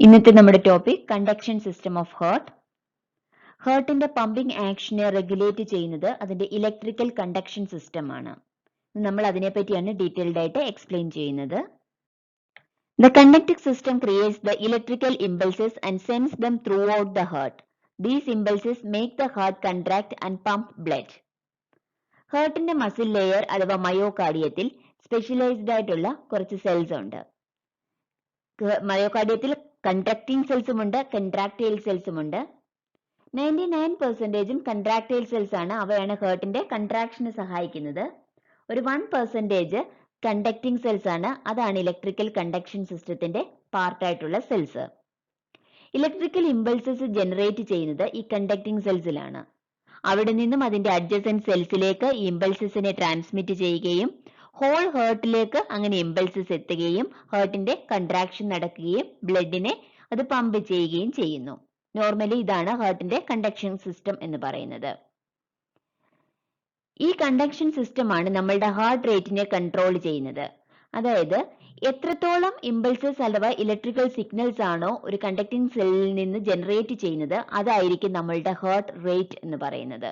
ഇന്നത്തെ നമ്മുടെ topic conduction system of heart. ഹാർട്ടിന്റെ പമ്പിംഗ് ആക്ഷനെ റെഗുലേറ്റ് ചെയ്യുന്നത് അതിന്റെ ഇലക്ട്രിക്കൽ കണ്ടക്ഷൻ സിസ്റ്റം ആണ്. നമ്മൾ അതിനെ പറ്റിയാണ് ഡീറ്റെയിൽഡ് ആയിട്ട് എക്സ്പ്ലെയിൻ ചെയ്യുന്നത്. The conducting system creates the electrical impulses and sends them throughout the heart. These impulses make the heart contract and pump blood. ഹാർട്ടിന്റെ മസിൽ ലെയർ അഥവാ മയോകാർഡിയത്തിൽ സ്പെഷ്യലൈസ്ഡ് ആയിട്ടുള്ള കുറച്ച് സെൽസ് ഉണ്ട്. മയോകാർഡിയത്തിൽ കണ്ടക്ടിങ് സെൽസും ഉണ്ട്, കൺട്രാക്ടൈൽ സെൽസും ഉണ്ട്. 99% കൺട്രാക്ടൈൽ സെൽസ് ആണ്. അവയാണ് ഹാർട്ടിന്റെ കൺട്രാക്ഷന് സഹായിക്കുന്നത്. ഒരു 1% കണ്ടക്ടിങ് സെൽസ് ആണ്. അതാണ് ഇലക്ട്രിക്കൽ കണ്ടക്ഷൻ സിസ്റ്റത്തിന്റെ പാർട്ടായിട്ടുള്ള സെൽസ്. ഇലക്ട്രിക്കൽ ഇമ്പൾസസ് ജനറേറ്റ് ചെയ്യുന്നത് ഈ കണ്ടക്ടിങ് സെൽസിലാണ്. അവിടെ നിന്നും അതിന്റെ അഡ്ജസന്റ് സെൽസിലേക്ക് ഈ ഇമ്പൾസസിനെ ട്രാൻസ്മിറ്റ് ചെയ്യുകയും ഹോൾ ഹാർട്ടിലേക്ക് അങ്ങനെ ഇമ്പൾസസ് എത്തുകയും ഹാർട്ടിന്റെ കൺട്രാക്ഷൻ നടക്കുകയും ബ്ലഡിനെ അത് പമ്പ് ചെയ്യുകയും ചെയ്യുന്നു. നോർമലി ഇതാണ് ഹാർട്ടിന്റെ കണ്ടക്ഷൻ സിസ്റ്റം എന്ന് പറയുന്നത്. ഈ കണ്ടക്ഷൻ സിസ്റ്റം ആണ് നമ്മളുടെ ഹാർട്ട് റേറ്റിനെ കൺട്രോൾ ചെയ്യുന്നത്. അതായത് എത്രത്തോളം ഇമ്പൾസസ് അഥവാ ഇലക്ട്രിക്കൽ സിഗ്നൽസ് ആണോ ഒരു കണ്ടക്ടിങ് സെല്ലിൽ നിന്ന് ജനറേറ്റ് ചെയ്യുന്നത് അതായിരിക്കും നമ്മളുടെ ഹാർട്ട് റേറ്റ് എന്ന് പറയുന്നത്.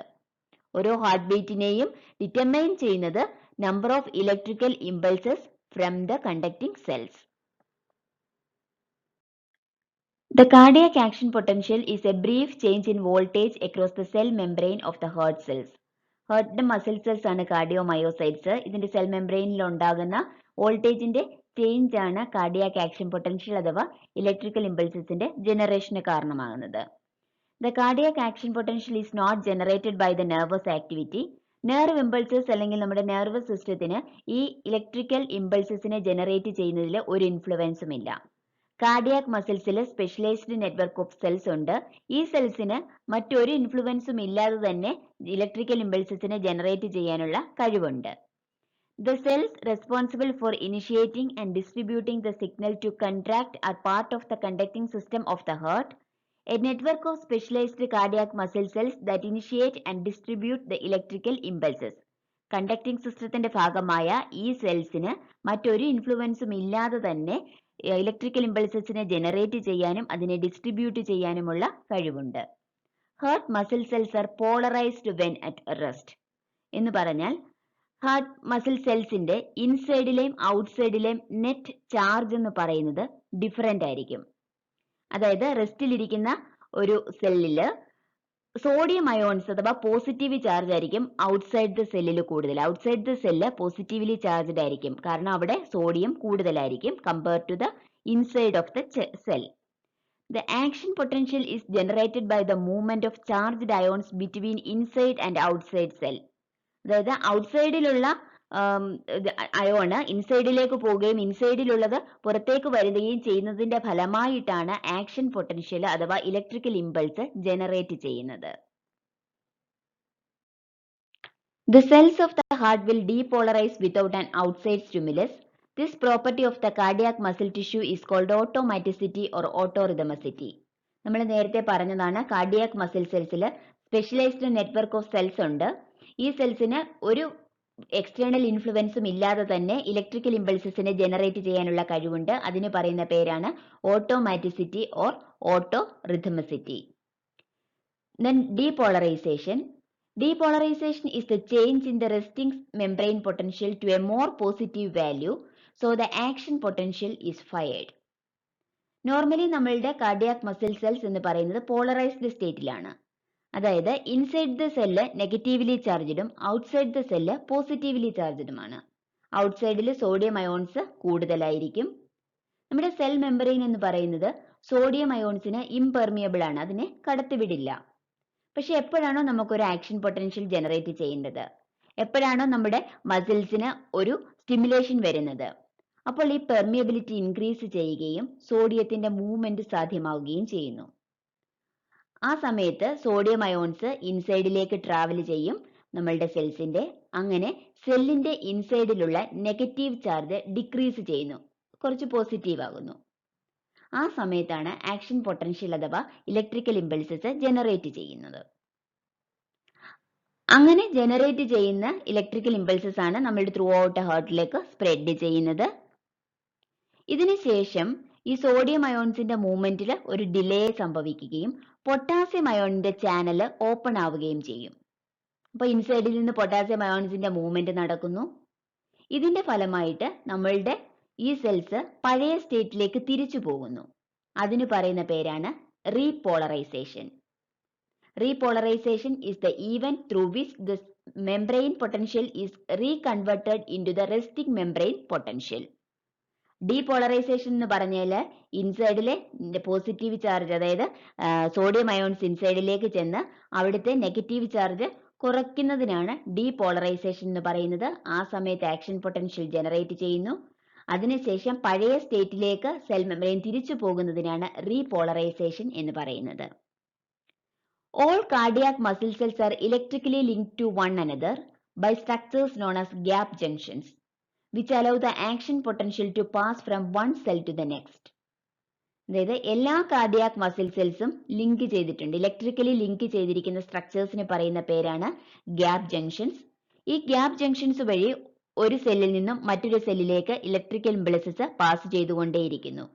ഓരോ ഹാർട്ട് ബീറ്റിനെയും ഡിറ്റർമൈൻ ചെയ്യുന്നത് number of electrical impulses from the conducting cells. The cardiac action potential is a brief change in voltage across the cell membrane of the heart cells. ഹാർട്ടിന്റെ muscle cells ആണ് cardiomyocytes. ഇതിന്റെ cell മെംബ്രെയിനിൽ ഉണ്ടാകുന്ന വോൾട്ടേജിന്റെ change ആണ് cardiac action potential അഥവാ electrical ഇമ്പൾസസിന്റെ ജനറേഷന് കാരണമാകുന്നത്. The cardiac action potential is not generated by the nervous activity. Nerve impulses അല്ലെങ്കിൽ നമ്മുടെ നെർവസ് സിസ്റ്റത്തിന് ഈ ഇലക്ട്രിക്കൽ ഇമ്പൾസസിനെ ജനറേറ്റ് ചെയ്യുന്നതിൽ ഒരു ഇൻഫ്ലുവൻസും ഇല്ല. കാർഡിയാക് മസിൽസിൽ സ്പെഷ്യലൈസ്ഡ് നെറ്റ്വർക്ക് ഓഫ് സെൽസ് ഉണ്ട്. ഈ സെൽസിന് മറ്റൊരു ഇൻഫ്ലുവൻസും ഇല്ലാതെ തന്നെ ഇലക്ട്രിക്കൽ ഇമ്പൾസസിനെ ജനറേറ്റ് ചെയ്യാനുള്ള കഴിവുണ്ട്. The cells responsible for initiating and distributing the signal to contract are part of the conducting system of the heart. A network of specialized cardiac muscle cells that initiate and distribute the electrical impulses. Conducting സിസ്റ്റത്തിന്റെ ഭാഗമായ ഈ സെൽസിന് മറ്റൊരു ഇൻഫ്ലുവൻസും ഇല്ലാതെ തന്നെ electrical ഇമ്പൾസസിനെ generate ചെയ്യാനും അതിനെ distribute ചെയ്യാനുമുള്ള കഴിവുണ്ട്. Heart muscle cells are polarised when at rest എന്ന് പറഞ്ഞാൽ ഹാർട്ട് മസിൽ സെൽസിന്റെ ഇൻസൈഡിലെയും ഔട്ട്സൈഡിലെയും നെറ്റ് ചാർജ് എന്ന് പറയുന്നത് ഡിഫറെന്റ് ആയിരിക്കും. അതായത് റെസ്റ്റിലിരിക്കുന്ന ഒരു സെല്ലില് സോഡിയം അയോൺസ് അഥവാ പോസിറ്റീവ് ചാർജ് ആയിരിക്കും ഔട്ട്സൈഡ് ദ സെല്ലിൽ കൂടുതൽ. Outside the cell positively charged ആയിരിക്കും, കാരണം അവിടെ സോഡിയം കൂടുതലായിരിക്കും compare to the inside of the cell. The action potential is generated by the movement of charged ions between inside and outside cell. അതായത് ഔട്ട്സൈഡിലുള്ള ion ഇൻസൈഡിലേക്ക് പോവുകയും ഇൻസൈഡിലുള്ളത് പുറത്തേക്ക് വരികയും ചെയ്യുന്നതിന്റെ ഫലമായിട്ടാണ് ആക്ഷൻ പൊട്ടൻഷ്യൽ അഥവാ ഇലക്ട്രിക്കൽ ഇമ്പൾസ് ജനറേറ്റ് ചെയ്യുന്നത്. The cells of the heart will depolarize without an outside stimulus. This property of the cardiac muscle tissue is called automaticity or autorhythmicity. നമ്മൾ നേരത്തെ പറഞ്ഞതാണ് കാർഡിയാക് മസിൽ സെൽസിൽ സ്പെഷ്യലൈസ്ഡ് നെറ്റ്വർക്ക് ഓഫ് സെൽസ് ഉണ്ട്. ഈ സെൽസിന് ഒരു external ഇൻഫ്ലുവൻസും ഇല്ലാതെ തന്നെ ഇലക്ട്രിക്കൽ ഇമ്പൾസസിനെ ജനറേറ്റ് ചെയ്യാനുള്ള കഴിവുണ്ട്. അതിന് പറയുന്ന പേരാണ് automaticity or autorhythmicity. Then depolarization. Depolarization is the change in the resting membrane potential to a more positive value, so the action potential is fired. Normally നമ്മളുടെ കാർഡിയാക് മസിൽ സെൽസ് എന്ന് പറയുന്നത് polarised സ്റ്റേറ്റിലാണ്. അതായത് inside the cell negatively ചാർജ്ഡും outside the cell positively ചാർജ്ഡുമാണ്. ഔട്ട്സൈഡിൽ sodium ions കൂടുതലായിരിക്കും. നമ്മുടെ സെൽ മെമ്പറൈൻ എന്ന് പറയുന്നത് സോഡിയം അയോൺസിന് ഇംപെർമിയബിൾ ആണ്, അതിനെ കടത്തിവിടില്ല. പക്ഷെ എപ്പോഴാണോ നമുക്കൊരു ആക്ഷൻ പൊട്ടൻഷ്യൽ ജനറേറ്റ് ചെയ്യേണ്ടത്, എപ്പോഴാണോ നമ്മുടെ മസിൽസിന് ഒരു സ്റ്റിമുലേഷൻ വരുന്നത്, അപ്പോൾ ഈ പെർമിയബിലിറ്റി ഇൻക്രീസ് ചെയ്യുകയും സോഡിയത്തിന്റെ മൂവ്മെന്റ് സാധ്യമാവുകയും ചെയ്യുന്നു. ആ സമയത്ത് സോഡിയം അയോൺസ് ഇൻസൈഡിലേക്ക് ട്രാവൽ ചെയ്യും നമ്മളുടെ സെൽസിന്റെ. അങ്ങനെ സെല്ലിന്റെ ഇൻസൈഡിലുള്ള നെഗറ്റീവ് ചാർജ് ഡിക്രീസ് ചെയ്യുന്നു, കുറച്ച് പോസിറ്റീവ് ആകുന്നു. ആ സമയത്താണ് ആക്ഷൻ പൊട്ടൻഷ്യൽ അഥവാ ഇലക്ട്രിക്കൽ ഇമ്പൾസസ് ജനറേറ്റ് ചെയ്യുന്നത്. അങ്ങനെ ജനറേറ്റ് ചെയ്യുന്ന ഇലക്ട്രിക്കൽ ഇമ്പൾസസ് ആണ് നമ്മളുടെ ത്രൂ ഔട്ട് ഹാർട്ടിലേക്ക് സ്പ്രെഡ് ചെയ്യുന്നത്. ഇതിനുശേഷം ഈ സോഡിയം അയോൺസിന്റെ മൂവ്മെന്റിൽ ഒരു ഡിലേ സംഭവിക്കുകയും പൊട്ടാസ്യം അയോണിന്റെ ചാനൽ ഓപ്പൺ ആവുകയും ചെയ്യും. അപ്പൊ ഇൻസൈഡിൽ നിന്ന് പൊട്ടാസ്യം അയോൺസിന്റെ മൂവ്മെന്റ് നടക്കുന്നു. ഇതിന്റെ ഫലമായിട്ട് നമ്മളുടെ ഈ സെൽസ് പഴയ സ്റ്റേറ്റിലേക്ക് തിരിച്ചു പോകുന്നു. അതിന് പറയുന്ന പേരാണ് repolarisation. Repolarization is the event through which the membrane potential is reconverted into the resting membrane potential. Depolarisation എന്ന് പറഞ്ഞാൽ ഇൻസൈഡിലെ പോസിറ്റീവ് ചാർജ്, അതായത് സോഡിയം അയോൺസ് ഇൻസൈഡിലേക്ക് ചെന്ന് അവിടുത്തെ നെഗറ്റീവ് ചാർജ് കുറയ്ക്കുന്നതിനാണ് ഡീപോളറൈസേഷൻ എന്ന് പറയുന്നത്. ആ സമയത്ത് ആക്ഷൻ പൊട്ടൻഷ്യൽ ജനറേറ്റ് ചെയ്യുന്നു. അതിനുശേഷം പഴയ സ്റ്റേറ്റിലേക്ക് സെൽ മെംബ്രെയിൻ തിരിച്ചു പോകുന്നതിനാണ് റീപോളറൈസേഷൻ എന്ന് പറയുന്നത്. All cardiac muscle cells are electrically linked to one another by structures known as gap junctions, which allow the action potential to pass from one cell to the next. അതായത് എല്ലാ cardiac muscle സെൽസും link ചെയ്തിട്ടുണ്ട്, electrically link ചെയ്തിരിക്കുന്ന സ്ട്രക്ചേഴ്സിന് പറയുന്ന പേരാണ് gap junctions. ഈ gap junctions വഴി ഒരു സെല്ലിൽ നിന്നും മറ്റൊരു സെല്ലിലേക്ക് ഇലക്ട്രിക്കൽ ഇമ്പൾസസ് പാസ് ചെയ്തുകൊണ്ടേയിരിക്കുന്നു.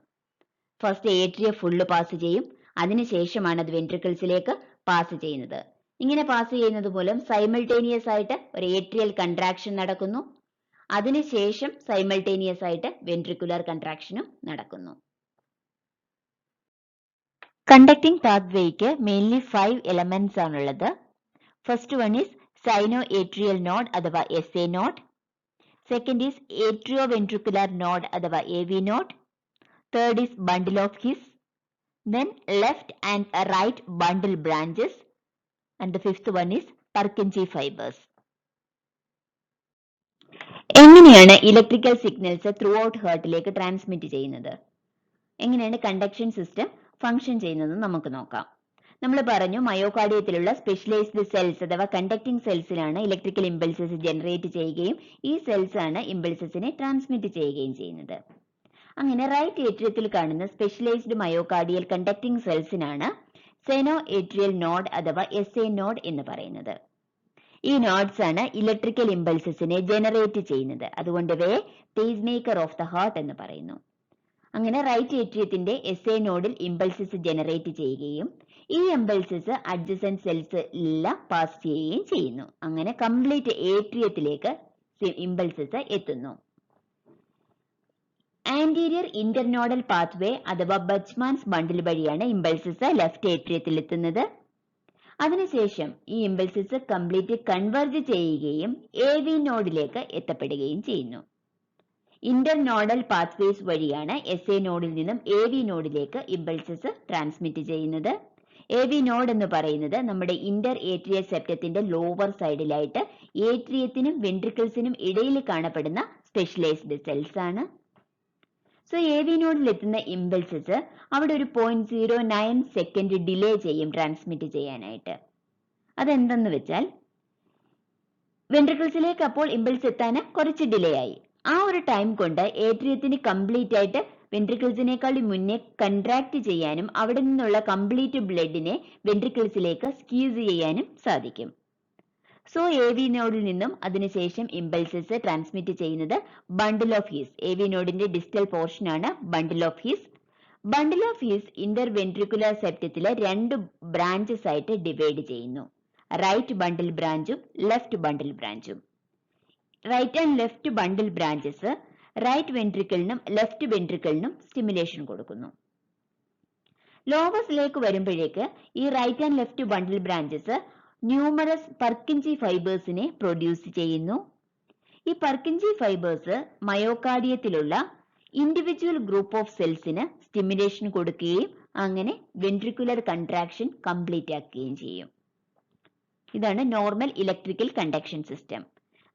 ഫസ്റ്റ് ഏട്രിയ ഫുള്ള് പാസ് ചെയ്യും, അതിനുശേഷമാണ് അത് വെൻട്രിക്കിൾസിലേക്ക് പാസ് ചെയ്യുന്നത്. ഇങ്ങനെ പാസ് ചെയ്യുന്നത് മൂലം സൈമൾട്ടേനിയസ് ആയിട്ട് ഒരു ഏട്രിയൽ കൺട്രാക്ഷൻ നടക്കുന്നു. അതിനുശേഷം സൈമൾട്ടേനിയസ് ആയിട്ട് വെൻട്രിക്കുലർ കൺട്രാക്ഷനും നടക്കുന്നു. കണ്ടക്ടിംഗ് പാത്വേക്ക് മെയിൻലി 5 എലമെന്റ്സ് ആണുള്ളത്. First one is സൈനോ atrial node അഥവാ SA node. Second is atrio ventricular node അഥവാ AV node. Third is bundle of his. Then left and right bundle branches, and the fifth one is Purkinje fibers. എങ്ങനെയാണ് electrical signals throughout ഹേർട്ടിലേക്ക് transmit ചെയ്യുന്നത്, എങ്ങനെയാണ് conduction system function ചെയ്യുന്നത് നമുക്ക് നോക്കാം. നമ്മൾ പറഞ്ഞു മയോകാർഡിയത്തിലുള്ള സ്പെഷ്യലൈസ്ഡ് സെൽസ് അഥവാ കണ്ടക്ടിംഗ് സെൽസിലാണ് ഇലക്ട്രിക്കൽ ഇമ്പൾസസ് ജനറേറ്റ് ചെയ്യുകയും ഈ സെൽസ് ആണ് ഇമ്പൾസസിനെ ട്രാൻസ്മിറ്റ് ചെയ്യുകയും ചെയ്യുന്നത്. അങ്ങനെ റൈറ്റ് ഏട്രിയത്തിൽ കാണുന്ന സ്പെഷ്യലൈസ്ഡ് മയോകാർഡിയൽ കണ്ടക്ടിംഗ് സെൽസിനാണ് സെനോ ഏട്രിയൽ നോഡ് അഥവാ SA നോഡ് എന്ന് പറയുന്നത്. ഈ നോഡ്സ് ആണ് ഇലക്ട്രിക്കൽ ഇമ്പൾസസിനെ ജനറേറ്റ് ചെയ്യുന്നത്. അതുകൊണ്ട് pace maker of the heart എന്ന് പറയുന്നു. അങ്ങനെ റൈറ്റ് ഏട്രിയത്തിന്റെ SA നോഡിൽ ഇമ്പൾസസ് ജനറേറ്റ് ചെയ്യുകയും ഈ ഇമ്പൾസസ് അഡ്ജസന്റ് സെൽസിലെല്ലാം പാസ് ചെയ്യുകയും ചെയ്യുന്നു. അങ്ങനെ കംപ്ലീറ്റ് ഏട്രിയത്തിലേക്ക് ഇമ്പൾസസ് എത്തുന്നു. ആന്റീരിയർ ഇന്റർനോഡൽ പാത്വേ അഥവാ ബച്ച്മാൻസ് ബണ്ടിൽ വഴിയാണ് ഇമ്പൾസസ് ലെഫ്റ്റ് ഏട്രിയത്തിൽ എത്തുന്നത്. അതിനുശേഷം ഈ ഇമ്പൾസസ് കംപ്ലീറ്റ് കൺവെർജ് ചെയ്യുകയും AV നോഡിലേക്ക് എത്തപ്പെടുകയും ചെയ്യുന്നു. ഇന്റർനോഡൽ പാത്വേസ് വഴിയാണ് SA നോഡിൽ നിന്നും AV നോഡിലേക്ക് ഇമ്പൾസസ് ട്രാൻസ്മിറ്റ് ചെയ്യുന്നത്. AV നോഡ് എന്ന് പറയുന്നത് നമ്മുടെ ഇന്റർ ഏട്രിയൽ സെപ്റ്റത്തിന്റെ ലോവർ സൈഡിലായിട്ട് ഏട്രിയത്തിനും വെൻട്രിക്കിൾസിനും ഇടയിൽ കാണപ്പെടുന്ന സ്പെഷ്യലൈസ്ഡ് സെൽസ് ആണ്. സോ AV നോഡിൽ എത്തുന്ന ഇമ്പൾസസ് അവിടെ ഒരു 0.09 സെക്കൻഡ് ഡിലേ ചെയ്യും ട്രാൻസ്മിറ്റ് ചെയ്യാനായിട്ട്. അതെന്തെന്ന് വെച്ചാൽ വെൻട്രിക്കിൾസിലേക്ക് അപ്പോൾ ഇമ്പൾസ് എത്താൻ കുറച്ച് ഡിലേ ആയി. ആ ഒരു ടൈം കൊണ്ട് ഏട്രിയത്തിന് കംപ്ലീറ്റ് ആയിട്ട് വെൻട്രിക്കിൾസിനേക്കാൾ മുന്നേ കൺട്രാക്ട് ചെയ്യാനും അവിടെ നിന്നുള്ള കംപ്ലീറ്റ് ബ്ലഡിനെ വെൻട്രിക്കിൾസിലേക്ക് സ്ക്വീസ് ചെയ്യാനും സാധിക്കും. സോ AV നോഡിൽ നിന്നും അതിനുശേഷം ഇമ്പൾസസ് ട്രാൻസ്മിറ്റ് ചെയ്യുന്നത് ബണ്ടിൽ ഓഫ് ഹീസ്, AV നോഡിന്റെ ഡിസ്റ്റൽ പോർഷൻ ആണ് bundle of His. Bundle of His interventricular സെപ്റ്റത്തിലെ 2 ബ്രാഞ്ചസ് ആയിട്ട് ഡിവൈഡ് ചെയ്യുന്നു, റൈറ്റ് ബണ്ടിൽ ബ്രാഞ്ചും ലെഫ്റ്റ് ബണ്ടിൽ ബ്രാഞ്ചും. Right and left bundle branches right വെൻട്രിക്കിളിനും ലെഫ്റ്റ് വെൻട്രിക്കിളിനും സ്റ്റിമുലേഷൻ കൊടുക്കുന്നു. ലോവസിലേക്ക് വരുമ്പോഴേക്ക് ഈ right and left bundle branches numerous Purkinje ഫൈബേഴ്സിനെ പ്രൊഡ്യൂസ് ചെയ്യുന്നു. ഈ പർക്കിൻജി ഫൈബേഴ്സ് മയോകാർഡിയത്തിലുള്ള ഇൻഡിവിജ്വൽ ഗ്രൂപ്പ് ഓഫ് സെൽസിന് സ്റ്റിമുലേഷൻ കൊടുക്കുകയും അങ്ങനെ വെൻട്രിക്കുലർ കൺട്രാക്ഷൻ കംപ്ലീറ്റ് ആക്കുകയും ചെയ്യും. ഇതാണ് നോർമൽ ഇലക്ട്രിക്കൽ കണ്ടക്ഷൻ സിസ്റ്റം.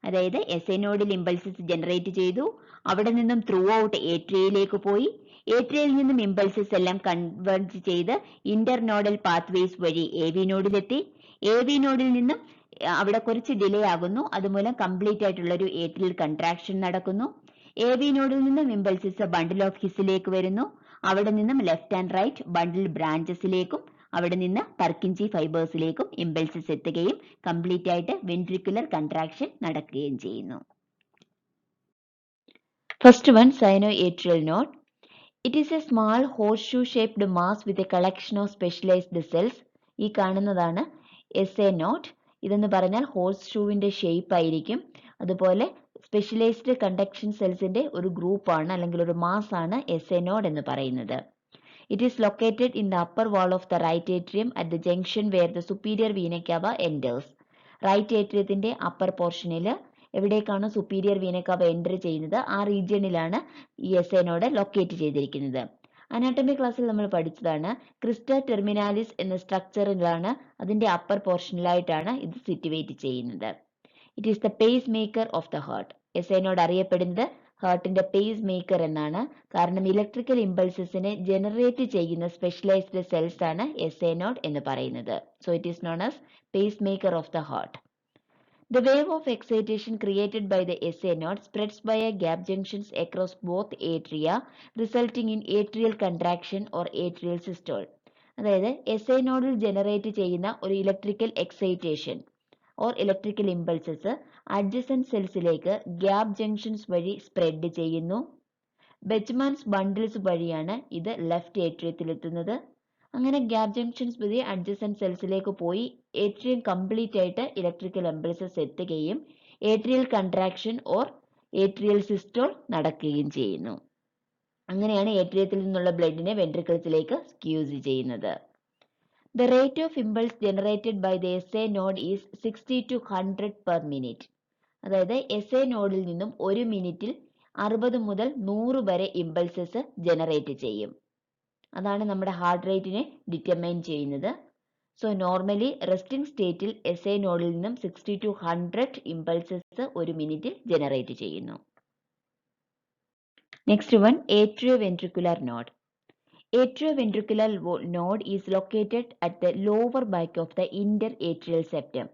അതായത് SA നോഡിൽ ഇമ്പൾസസ് ജനറേറ്റ് ചെയ്തു, അവിടെ നിന്നും ത്രൂ ഔട്ട് ഏട്രിയയിലേക്ക് പോയി, ഏട്രിയയിൽ നിന്നും ഇമ്പൾസസ് എല്ലാം കൺവേർജ് ചെയ്ത് ഇന്റർനോഡൽ പാത്വേസ് വഴി AV നോഡിലെത്തി. AV നോഡിൽ നിന്നും അവിടെ കുറച്ച് ഡിലേ ആകുന്നു, അതുമൂലം കംപ്ലീറ്റ് ആയിട്ടുള്ള ഒരു ഏട്രിയൽ കൺട്രാക്ഷൻ നടക്കുന്നു. AV നോഡിൽ നിന്നും ഇമ്പൾസസ് ബണ്ടിൽ ഓഫ് ഹിസിലേക്ക് വരുന്നു, അവിടെ നിന്നും ലെഫ്റ്റ് ആൻഡ് റൈറ്റ് ബണ്ടിൽ ബ്രാഞ്ചസിലേക്കും അവിടെ നിന്ന് പർക്കിൻജി ഫൈബേഴ്സിലേക്കും ഇമ്പൾസസ് എത്തുകയും കംപ്ലീറ്റ് ആയിട്ട് വെൻട്രിക്കുലർ കൺട്രാക്ഷൻ നടക്കുകയും ചെയ്യുന്നു. First one സൈനോ atrial node. It is a small horseshoe-shaped mass with a collection of specialized cells. ഈ കാണുന്നതാണ് SA നോട്ട്. ഇതെന്ന് പറഞ്ഞാൽ ഹോഴ്സ് ഷൂവിൻ്റെ ഷേപ്പ് ആയിരിക്കും. അതുപോലെ സ്പെഷ്യലൈസ്ഡ് കണ്ടക്ഷൻ സെൽസിന്റെ ഒരു ഗ്രൂപ്പാണ് അല്ലെങ്കിൽ ഒരു മാസ് ആണ് SA നോഡ് എന്ന് പറയുന്നത്. It is located in the upper wall of the right atrium at the junction where the superior vena cava enters. Right ഏട്രിയത്തിന്റെ അപ്പർ പോർഷനിൽ എവിടേക്കാണ് സുപ്പീരിയർ വീന കവ എൻ്റർ ചെയ്യുന്നത് ആ റീജിയണിലാണ് ഈ SA നോഡ് ലൊക്കേറ്റ് ചെയ്തിരിക്കുന്നത്. അനാട്ടമി ക്ലാസ്സിൽ നമ്മൾ പഠിച്ചതാണ്. ക്രിസ്റ്റ ടെർമിനാലിസ് എന്ന സ്ട്രക്ചറിലാണ് അതിന്റെ അപ്പർ പോർഷനിലായിട്ടാണ് ഇത് സിറ്റുവേറ്റ് ചെയ്യുന്നത്. It is the pace maker of the heart. SA node അറിയപ്പെടുന്നത് ഹാർട്ടിന്റെ പേസ് മേക്കർ എന്നാണ്. കാരണം ഇലക്ട്രിക്കൽ ഇമ്പൾസസിനെ ജനറേറ്റ് ചെയ്യുന്ന സ്പെഷ്യലൈസ്ഡ് സെൽസ് ആണ് SA നോഡ് എന്ന് പറയുന്നത്. So it is known as pace maker of the heart. The wave of excitation created by the SA node spreads via gap junctions across both atria, resulting in atrial contraction or atrial systole. അതായത് SA നോഡിൽ generate ചെയ്യുന്ന ഒരു electrical excitation or electrical impulses adjacent സെൽസിലേക്ക് gap junctions വഴി spread ചെയ്യുന്നു. Bachmann's bundles വഴിയാണ് ഇത് left ഏട്രിയത്തിലെത്തുന്നത്. അങ്ങനെ ഗ്യാപ് ജംഗ്ഷൻസ് വഴി അഡ്ജസൻറ്റ് സെൽസിലേക്ക് പോയി ഏട്രിയം കംപ്ലീറ്റ് ആയിട്ട് ഇലക്ട്രിക്കൽ ഇമ്പൾസസ് എത്തുകയും atrial contraction or atrial systole നടക്കുകയും ചെയ്യുന്നു. അങ്ങനെയാണ് ഏട്രിയത്തിൽ നിന്നുള്ള ബ്ലഡിനെ വെൻട്രിക്കിൾസിലേക്ക് സ്ക്യൂസ് ചെയ്യുന്നത്. The rate of impulse generated by the SA node is 60 to 100 per minute. അതായത് SA നോഡിൽ നിന്നും ഒരു മിനിറ്റിൽ 60 മുതൽ 100 വരെ ഇമ്പൾസസ് ജനറേറ്റ് ചെയ്യും. അതാണ് നമ്മുടെ ഹാർട്ട് റേറ്റിനെ ഡിറ്റർമൈൻ ചെയ്യുന്നത്. സോ നോർമലി റെസ്റ്റിംഗ് സ്റ്റേറ്റിൽ SA നോഡിൽ നിന്നും 60 to 100 ഇമ്പൾസസ് ഒരു മിനിറ്റിൽ ജനറേറ്റ് ചെയ്യുന്നു. Next one atrioventricular node. Atrioventricular node is located at the lower back of the interatrial septum.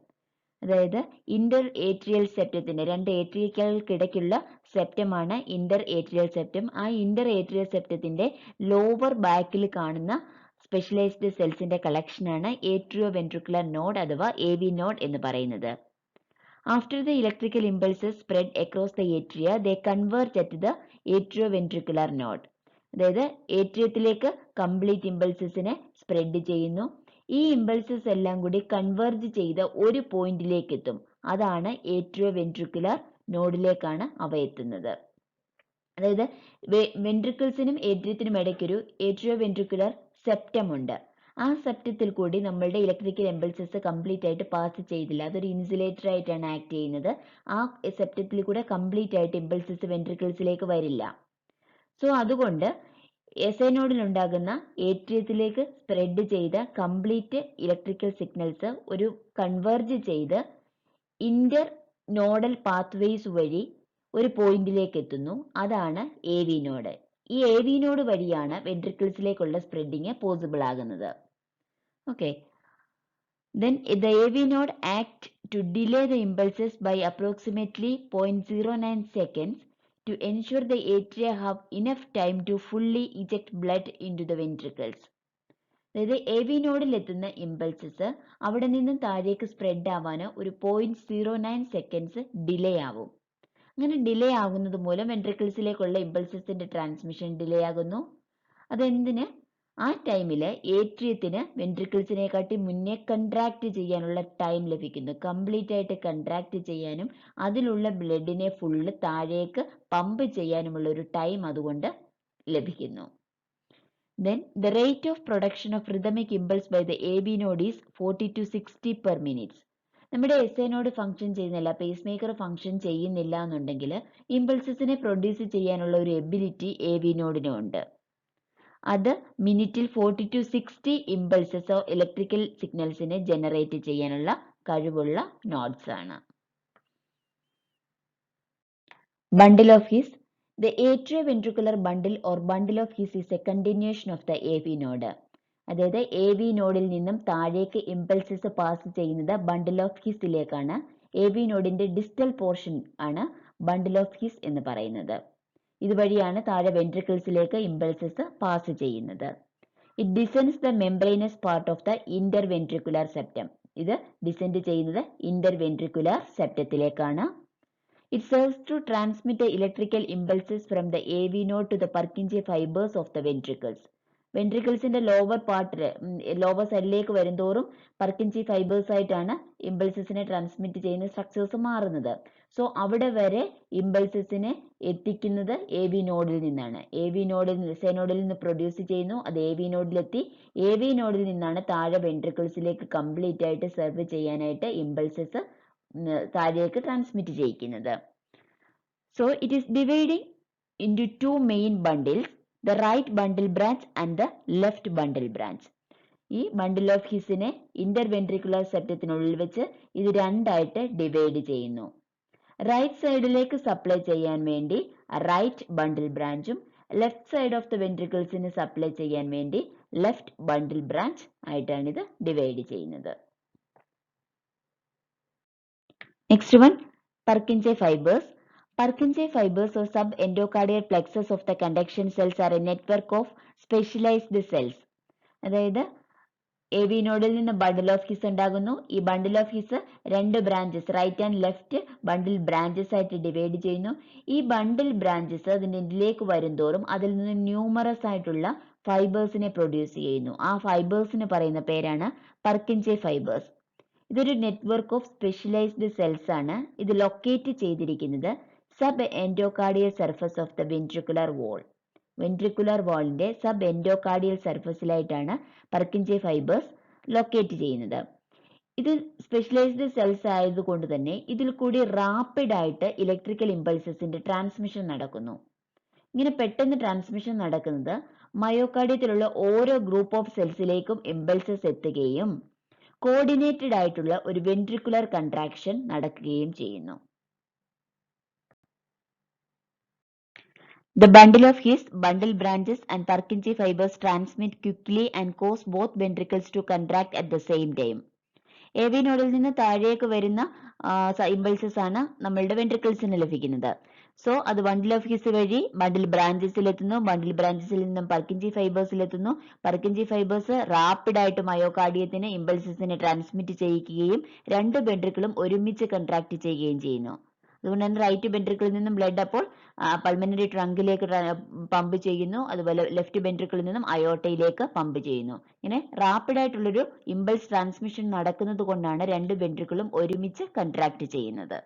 അതായത് ഇന്റർ ഏട്രിയൽ സെപ്റ്റത്തിന്റെ രണ്ട് ഏട്രിയകൾക്കിടയ്ക്കുള്ള സെപ്റ്റമാണ് ഇന്റർ ഏട്രിയൽ സെപ്റ്റം. ആ ഇന്റർ ഏട്രിയൽ സെപ്റ്റത്തിന്റെ ലോവർ ബാക്കിൽ കാണുന്ന സ്പെഷ്യലൈസ്ഡ് സെൽസിന്റെ കളക്ഷനാണ് atrioventricular node അഥവാ AV നോഡ് എന്ന് പറയുന്നത്. After the electrical impulses spread across the atria, they converge at the atrioventricular node. അതായത് ഏട്രിയത്തിലേക്ക് കംപ്ലീറ്റ് ഇമ്പൾസസിനെ സ്പ്രെഡ് ചെയ്യുന്നു. ഈ ഇമ്പൾസസ് എല്ലാം കൂടി കൺവേർജ് ചെയ്ത ഒരു പോയിന്റിലേക്ക് എത്തും. അതാണ് ഏട്രിയോവെൻട്രിക്കുലർ നോഡിലേക്കാണ് അവ എത്തുന്നത്. അതായത് വെൻട്രിക്കിൾസിനും ഏട്രിയത്തിനും ഇടയ്ക്കൊരു ഏട്രിയോവെൻട്രിക്കുലർ സെപ്റ്റം ഉണ്ട്. ആ സെപ്റ്റത്തിൽ കൂടി നമ്മളുടെ ഇലക്ട്രിക്കൽ ഇമ്പൾസസ് കംപ്ലീറ്റ് ആയിട്ട് പാസ് ചെയ്തില്ല. അതൊരു ഇൻസുലേറ്റർ ആയിട്ടാണ് ആക്ട് ചെയ്യുന്നത്. ആ സെപ്റ്റത്തിൽ കൂടെ കംപ്ലീറ്റ് ആയിട്ട് ഇമ്പൾസസ് വെൻട്രിക്കിൾസിലേക്ക് വരില്ല. സോ അതുകൊണ്ട് SA നോഡിൽ ഉണ്ടാകുന്ന ഏട്രിയത്തിലേക്ക് സ്പ്രെഡ് ചെയ്ത കംപ്ലീറ്റ് ഇലക്ട്രിക്കൽ സിഗ്നൽസ് ഒരു കൺവേർജ് ചെയ്ത് ഇന്റർ നോഡൽ പാത്വേസ് വഴി ഒരു പോയിന്റിലേക്ക് എത്തുന്നു. അതാണ് AV നോഡ്. ഈ AV നോഡ് വഴിയാണ് വെൻട്രിക്കിൾസിലേക്കുള്ള സ്പ്രെഡിങ് പോസിബിൾ ആകുന്നത്. Okay, then the AV node act to delay the impulses by approximately 0.09 seconds to ensure the atria have enough time to fully eject blood into the ventricles. അതായത് AV നോഡിൽ എത്തുന്ന impulses അവിടെ നിന്നും താഴേക്ക് spread ആവാൻ ഒരു 0.09 seconds delay ആവും. അങ്ങനെ ഡിലേ ആകുന്നത് മൂലം വെൻട്രിക്കിൾസിലേക്കുള്ള ഇമ്പൾസസിന്റെ ട്രാൻസ്മിഷൻ ഡിലേ ആകുന്നു. അതെന്തിന്? ആ ടൈമിൽ ഏട്രിയത്തിന് വെൻട്രിക്കിൾസിനെക്കാട്ടി മുന്നേ കൺട്രാക്ട് ചെയ്യാനുള്ള ടൈം ലഭിക്കുന്നു. കംപ്ലീറ്റ് ആയിട്ട് കൺട്രാക്ട് ചെയ്യാനും അതിലുള്ള ബ്ലഡിനെ ഫുള്ള് താഴേക്ക് പമ്പ് ചെയ്യാനുമുള്ള ഒരു ടൈം അതുകൊണ്ട് ലഭിക്കുന്നു. Then the rate of production of rhythmic impulse by the AV node is 40 to 60 per minute. നമ്മുടെ SA നോഡ് ഫംഗ്ഷൻ ചെയ്യുന്നില്ല, പേസ് മേക്കർ ഫംഗ്ഷൻ ചെയ്യുന്നില്ല എന്നുണ്ടെങ്കിൽ ഇമ്പൾസസിനെ പ്രൊഡ്യൂസ് ചെയ്യാനുള്ള ഒരു എബിലിറ്റി AV നോഡിനും ഉണ്ട്. അത് മിനിറ്റിൽ 40 to 60 ഇമ്പൾസസ് ഇലക്ട്രിക്കൽ സിഗ്നൽസിനെ ജനറേറ്റ് ചെയ്യാനുള്ള കഴിവുള്ള നോഡ്സ് ആണ്. Bundle of his. The atrioventricular bundle or bundle of His is a continuation of the AV node. അതായത് AV നോഡിൽ നിന്നും താഴേക്ക് ഇമ്പൾസസ് പാസ് ചെയ്യുന്നത് ബണ്ടിൽ ഓഫ് ഹിസിലേക്കാണ്. AV നോഡിന്റെ ഡിസ്റ്റൽ പോർഷൻ ആണ് ബണ്ടിൽ ഓഫ് ഹിസ് എന്ന് പറയുന്നത്. ഇതുവഴിയാണ് താഴെ വെൻട്രിക്കിൾസിലേക്ക് ഇമ്പൾസസ് പാസ് ചെയ്യുന്നത്. It descends the membranous part of the interventricular septum. ഇത് ഡിസെൻഡ് ചെയ്യുന്നത് ഇന്റർവെൻട്രിക്കുലർ സെപ്റ്റത്തിലേക്കാണ്. It serves to transmit the electrical impulses from the AV node to the Purkinje fibers of the ventricles. വെൻട്രിക്കിൾസിന്റെ lower പാർട്ടില് lower സൈഡിലേക്ക് വരുന്തോറും Purkinje fibres ആയിട്ടാണ് ഇമ്പൾസസിനെ transmit ചെയ്യുന്ന സ്ട്രക്ചേഴ്സ് മാറുന്നത്. സോ അവിടെ വരെ ഇമ്പൾസസിനെ എത്തിക്കുന്നത് AV നോഡിൽ നിന്നാണ്. AV നോഡിൽ സെനോഡിൽ നിന്ന് പ്രൊഡ്യൂസ് ചെയ്യുന്നു, അത് AV നോഡിലെത്തി. AV നോഡിൽ നിന്നാണ് താഴെ വെൻട്രിക്കിൾസിലേക്ക് കംപ്ലീറ്റ് ആയിട്ട് സെർവ് ചെയ്യാനായിട്ട് ഇമ്പൾസസ് താഴേക്ക് transmit ചെയ്യിക്കുന്നത്. So it is dividing into two main bundles, the right bundle branch and the left bundle branch. ഈ ബണ്ടിൽ ഓഫ് ഹിസിനെ ഇന്റർവെൻട്രിക്കുലർ സെപ്റ്റത്തിനുള്ളിൽ വെച്ച് ഇത് രണ്ടായിട്ട് ഡിവൈഡ് ചെയ്യുന്നു. റൈറ്റ് സൈഡിലേക്ക് സപ്ലൈ ചെയ്യാൻ വേണ്ടി റൈറ്റ് ബണ്ടിൽ ബ്രാഞ്ചും ലെഫ്റ്റ് സൈഡ് ഓഫ് ദ വെൻട്രിക്കിൾസിന് സപ്ലൈ ചെയ്യാൻ വേണ്ടി ലെഫ്റ്റ് ബണ്ടിൽ ബ്രാഞ്ച് ആയിട്ടാണ് ഇത് ഡിവൈഡ് ചെയ്യുന്നത്. Next one, Purkinje fibers. Purkinje fibers or subendocardial plexus of the conduction cells are a network of specialized cells. അതായത് AV നോഡിൽ നിന്ന് ബണ്ടിൽ ഓഫ് ഹിസ് ഉണ്ടാകുന്നു. ഈ ബണ്ടിൽ ഓഫ് ഹിസ് രണ്ട് branches right and left bundle branches ആയിട്ട് divide ചെയ്യുന്നു. ഈ ബണ്ടിൽ branches അതിൻ്റെ ഇതിലേക്ക് വരുന്തോറും അതിൽ നിന്ന് ന്യൂമറസ് ആയിട്ടുള്ള ഫൈബേഴ്സിനെ പ്രൊഡ്യൂസ് ചെയ്യുന്നു. ആ ഫൈബേഴ്സിന് പറയുന്ന പേരാണ് പർക്കിൻജെ ഫൈബേഴ്സ്. ഇതൊരു നെറ്റ്വർക്ക് ഓഫ് സ്പെഷ്യലൈസ്ഡ് സെൽസ് ആണ്. ഇത് ലൊക്കേറ്റ് ചെയ്തിരിക്കുന്നത് subendocardial surface of the ventricular wall. Ventricular വാളിന്റെ സബ് എൻഡോകാർഡിയൽ സർഫസിലായിട്ടാണ് പർക്കിൻജെ ഫൈബേഴ്സ് ലൊക്കേറ്റ് ചെയ്യുന്നത്. ഇത് സ്പെഷ്യലൈസ്ഡ് സെൽസ് ആയതുകൊണ്ട് തന്നെ ഇതിൽ കൂടി റാപ്പിഡ് ആയിട്ട് ഇലക്ട്രിക്കൽ ഇമ്പൾസസിന്റെ ട്രാൻസ്മിഷൻ നടക്കുന്നു. ഇങ്ങനെ പെട്ടെന്ന് ട്രാൻസ്മിഷൻ നടക്കുന്നത് മയോകാർഡിയത്തിലുള്ള ഓരോ ഗ്രൂപ്പ് ഓഫ് സെൽസിലേക്കും ഇമ്പൾസസ് എത്തുകയും കോർഡിനേറ്റഡ് ആയിട്ടുള്ള ഒരു വെൻട്രിക്കുലർ കൺട്രാക്ഷൻ നടക്കുകയും ചെയ്യുന്നു. The bundle of his bundle branches and Purkinje fibers transmit quickly and cause both ventricles to contract at the same time. AV നോഡിൽ നിന്ന് താഴേക്ക് വരുന്ന ഇമ്പൾസസ് ആണ് നമ്മളുടെ വെൻട്രിക്കിൾസിന് ലഭിക്കുന്നത്. സോ അത് ബണ്ടിൽ ഓഫ് ഹിസ് വഴി ബണ്ടിൽ ബ്രാഞ്ചസിൽ എത്തുന്നു. ബണ്ടിൽ ബ്രാഞ്ചസിൽ നിന്നും പർക്കിൻജി ഫൈബേഴ്സിൽ എത്തുന്നു. പർക്കിൻജി ഫൈബേഴ്സ് റാപ്പിഡ് ആയിട്ട് മയോകാർഡിയത്തിന് ഇമ്പൾസസിനെ ട്രാൻസ്മിറ്റ് ചെയ്യിക്കുകയും രണ്ട് വെൻട്രിക്കിളും ഒരുമിച്ച് കൺട്രാക്ട് ചെയ്യുകയും ചെയ്യുന്നു. അതുകൊണ്ട് തന്നെ റൈറ്റ് വെൻട്രിക്കിളിൽ നിന്നും ബ്ലഡ് അപ്പോൾ പൾമനറി ട്രങ്കിലേക്ക് പമ്പ് ചെയ്യുന്നു. അതുപോലെ ലെഫ്റ്റ് വെൻട്രിക്കിളിൽ നിന്നും അയോർട്ടയിലേക്ക് പമ്പ് ചെയ്യുന്നു. ഇങ്ങനെ റാപ്പിഡ് ആയിട്ടുള്ളൊരു ഇമ്പൾസ് ട്രാൻസ്മിഷൻ നടക്കുന്നത് കൊണ്ടാണ് രണ്ട് വെൻട്രിക്കിളും ഒരുമിച്ച് കൺട്രാക്ട് ചെയ്യുന്നത്.